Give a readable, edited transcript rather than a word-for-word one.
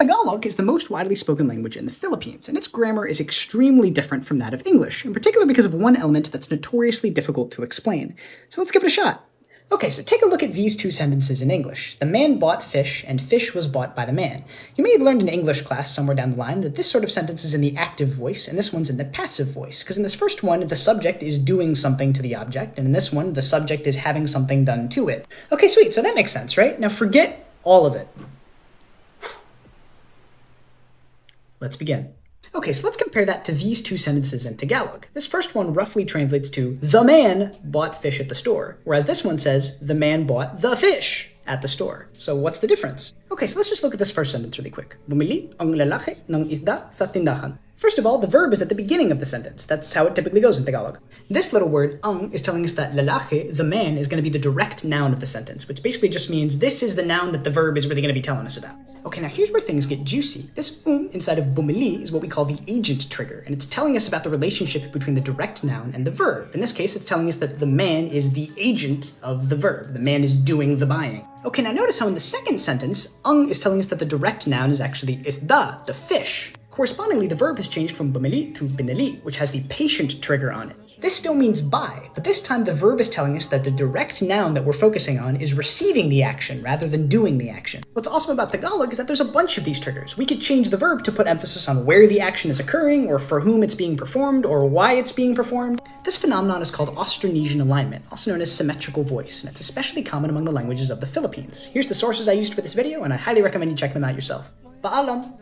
Tagalog is the most widely spoken language in the Philippines, and its grammar is extremely different from that of English, in particular because of one element that's notoriously difficult to explain. So let's give it a shot. Okay, so take a look at these two sentences in English. The man bought fish, and fish was bought by the man. You may have learned in English class somewhere down the line that this sort of sentence is in the active voice, and this one's in the passive voice, because in this first one, the subject is doing something to the object, and in this one, the subject is having something done to it. Okay, sweet, so that makes sense, right? Now forget all of it. Let's begin. Okay, so let's compare that to these two sentences in Tagalog. This first one roughly translates to, the man bought fish at the store, whereas this one says, the man bought the fish at the store. So what's the difference? Okay, so let's just look at this first sentence really quick. Bumili ang lalaki ng isda sa tindahan. First of all, the verb is at the beginning of the sentence. That's how it typically goes in Tagalog. This little word, ang, is telling us that lalaki, the man, is going to be the direct noun of the sentence, which basically just means this is the noun that the verb is really going to be telling us about. Okay, now here's where things get juicy. This inside of bumili is what we call the agent trigger, and it's telling us about the relationship between the direct noun and the verb. In this case, it's telling us that the man is the agent of the verb. The man is doing the buying. Okay, now notice how in the second sentence, ang is telling us that the direct noun is actually isda, the fish. Correspondingly, the verb has changed from bumili to binili, which has the patient trigger on it. This still means buy, but this time the verb is telling us that the direct noun that we're focusing on is receiving the action rather than doing the action. What's awesome about Tagalog is that there's a bunch of these triggers. We could change the verb to put emphasis on where the action is occurring, or for whom it's being performed, or why it's being performed. This phenomenon is called Austronesian alignment, also known as symmetrical voice, and it's especially common among the languages of the Philippines. Here's the sources I used for this video, and I highly recommend you check them out yourself. Paalam!